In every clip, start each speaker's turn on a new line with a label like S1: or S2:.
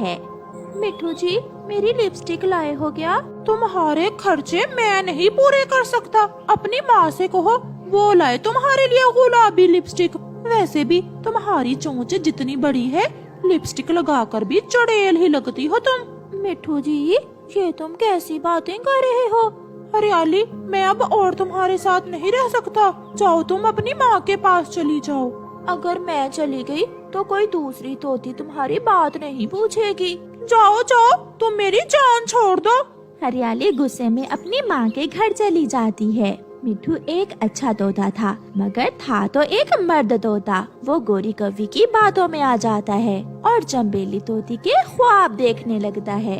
S1: है। मिठू जी, मेरी लिपस्टिक लाए हो क्या?
S2: तुम्हारे खर्चे मैं नहीं पूरे कर सकता, अपनी माँ से कहो वो लाए तुम्हारे लिए गुलाबी लिपस्टिक। वैसे भी तुम्हारी चोंच जितनी बड़ी है, लिपस्टिक लगाकर भी चुड़ैल ही लगती हो तुम।
S1: मिठू जी, ये तुम कैसी बातें कर रहे हो?
S2: हरियाली, मैं अब और तुम्हारे साथ नहीं रह सकता। जाओ तुम अपनी माँ के पास चली जाओ।
S1: अगर मैं चली गई तो कोई दूसरी तोती तुम्हारी बात नहीं पूछेगी।
S2: जाओ जाओ, तुम मेरी जान छोड़ दो।
S1: हरियाली गुस्से में अपनी माँ के घर चली जाती है। मिठू एक अच्छा तोता था, मगर था तो एक मर्द तोता। वो गोरी कौवी की बातों में आ जाता है और चंबेली तोती के ख्वाब देखने लगता है।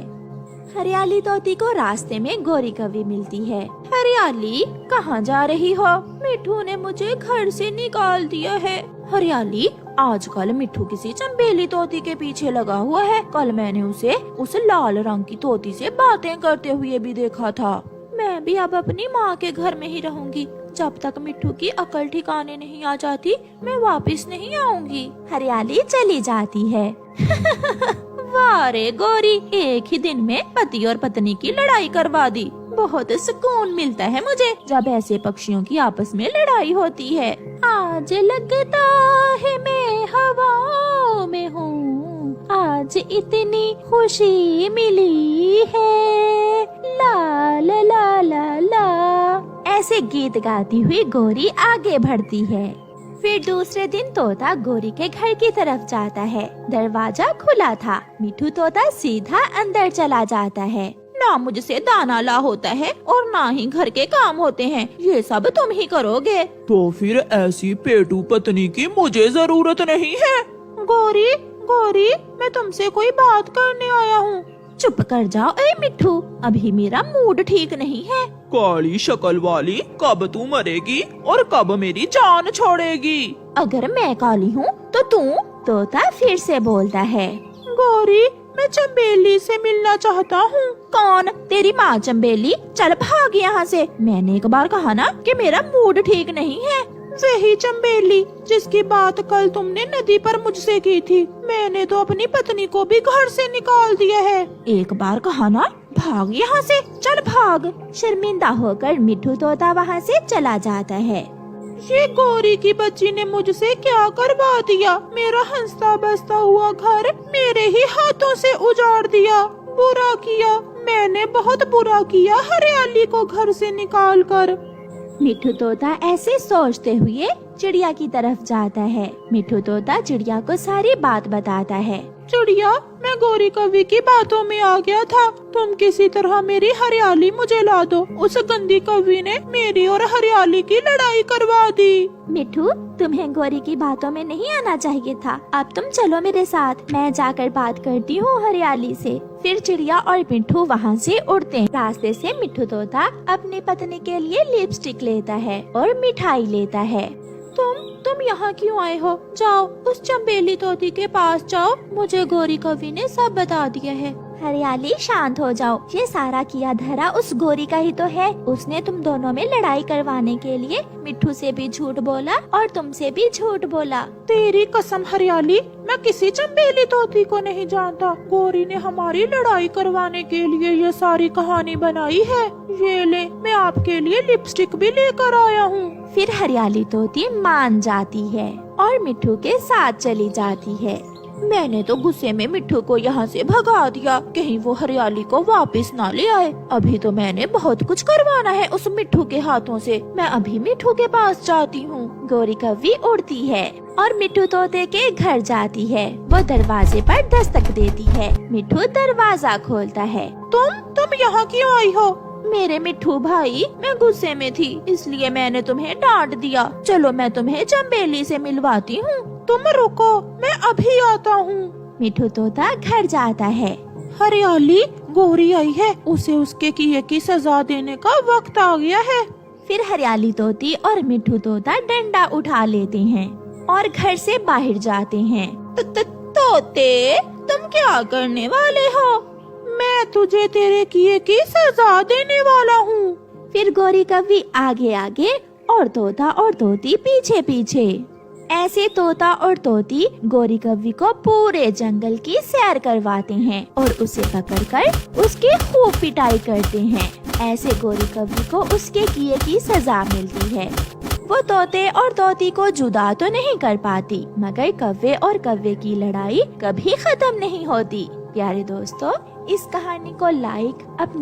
S1: हरियाली तोती को रास्ते में गोरी कौवी मिलती है। हरियाली, कहाँ जा रही हो? मिठू ने मुझे घर से निकाल दिया है। हरियाली, आजकल मिठू किसी चंबेली तोती के पीछे लगा हुआ है। कल मैंने उसे उस लाल रंग की तोती से बातें करते हुए भी देखा था। मैं भी अब अपनी माँ के घर में ही रहूंगी। जब तक मिठू की अकल ठिकाने नहीं आ जाती, मैं वापस नहीं आऊंगी। हरियाली चली जाती है। वाह रे गोरी, एक ही दिन में पति और पत्नी की लड़ाई करवा दी। बहुत सुकून मिलता है मुझे जब ऐसे पक्षियों की आपस में लड़ाई होती है। आज लगता है मैं हवाओं में हूँ, आज इतनी खुशी मिली है, ला ला ला ला ला। ऐसे गीत गाती हुई गोरी आगे बढ़ती है। फिर दूसरे दिन तोता गोरी के घर की तरफ जाता है। दरवाजा खुला था। मिठू तोता सीधा अंदर चला जाता है। ना मुझसे दाना ला होता है और ना ही घर के काम होते हैं, ये सब तुम ही करोगे।
S2: तो फिर ऐसी पेटू पत्नी की मुझे जरूरत नहीं है। गोरी गोरी, मैं तुमसे कोई बात करने आया हूँ।
S1: चुप कर जाओ ए मिठू, अभी मेरा मूड ठीक नहीं है।
S2: काली शक्ल वाली, कब तू मरेगी और कब मेरी जान छोड़ेगी?
S1: अगर मैं काली हूँ तो तू? तोता फिर से बोलता है।
S2: गोरी, मैं चंबेली से मिलना चाहता हूँ।
S1: कौन? तेरी माँ चंबेली? चल भाग यहाँ से। मैंने एक बार कहा ना कि मेरा मूड ठीक नहीं है।
S2: वही चंबेली जिसकी बात कल तुमने नदी पर मुझसे की थी। मैंने तो अपनी पत्नी को भी घर से निकाल दिया है।
S1: एक बार कहा ना, भाग यहाँ से, चल भाग। शर्मिंदा होकर मिठू तोता वहाँ से चला जाता है।
S2: ये गोरी की बच्ची ने मुझसे क्या करवा दिया? मेरा हंसता बसता हुआ घर मेरे ही हाथों से उजाड़ दिया। बुरा किया, मैंने बहुत बुरा किया हरियाली को घर से निकाल कर।
S1: मिठू तोता ऐसे सोचते हुए चिड़िया की तरफ जाता है। मिठू तोता चिड़िया को सारी बात बताता है।
S2: चिड़िया, मैं गोरी कौवी की बातों में आ गया था। तुम किसी तरह मेरी हरियाली मुझे ला दो। उस गंदी कौवी ने मेरी और हरियाली की लड़ाई करवा दी।
S1: मिठू, तुम्हें गोरी की बातों में नहीं आना चाहिए था। अब तुम चलो मेरे साथ, मैं जाकर बात करती हूँ हरियाली से। फिर चिड़िया और मिठू वहाँ से उड़ते हैं। रास्ते से मिठू तोता अपनी पत्नी के लिए लिपस्टिक लेता है और मिठाई लेता है। तुम यहाँ क्यों आए हो? जाओ उस चंबेली तोती के पास जाओ, मुझे गोरी कौवी ने सब बता दिया है। हरियाली, शांत हो जाओ। ये सारा किया धरा उस गोरी का ही तो है। उसने तुम दोनों में लड़ाई करवाने के लिए मिठू से भी झूठ बोला और तुमसे भी झूठ बोला।
S2: तेरी कसम हरियाली, मैं किसी चंबेली तोती को नहीं जानता। गोरी ने हमारी लड़ाई करवाने के लिए ये सारी कहानी बनाई है। ये ले, मैं आपके लिए लिपस्टिक भी लेकर आया हूँ।
S1: फिर हरियाली तोती मान जाती है और मिठू के साथ चली जाती है। मैंने तो गुस्से में मिठू को यहाँ से भगा दिया, कहीं वो हरियाली को वापस ना ले आए। अभी तो मैंने बहुत कुछ करवाना है उस मिठू के हाथों से। मैं अभी मिठू के पास जाती हूँ। गोरी कौवी उड़ती है और मिठू तोते के घर जाती है। वो दरवाजे पर दस्तक देती है। मिठू दरवाजा खोलता है।
S2: तुम यहाँ क्यों आई हो?
S1: मेरे मिठू भाई, मैं गुस्से में थी इसलिए मैंने तुम्हें डांट दिया। चलो मैं तुम्हें चंबेली से मिलवाती हूँ।
S2: तुम रुको, मैं अभी आता हूँ।
S1: मिठू तोता घर जाता है।
S2: हरियाली, गोरी आई है, उसे उसके किए की सजा देने का वक्त आ गया है।
S1: फिर हरियाली तोती और मिठू तोता डंडा उठा लेते हैं और घर से बाहर जाते हैं।
S2: तोते, तुम क्या करने वाले हो? मैं तुझे तेरे किए की सजा देने वाला हूँ।
S1: फिर गोरी कौवी आगे आगे और तोता और तोती पीछे पीछे। ऐसे तोता और तोती गोरी कव्वी को पूरे जंगल की सैर करवाते हैं और उसे पकड़कर उसकी खूब पिटाई करते हैं। ऐसे गोरी कव्वी को उसके किए की सजा मिलती है। वो तोते और तोती को जुदा तो नहीं कर पाती, मगर कव्वे और कव्वे की लड़ाई कभी खत्म नहीं होती। प्यारे दोस्तों, इस कहानी को लाइक अपने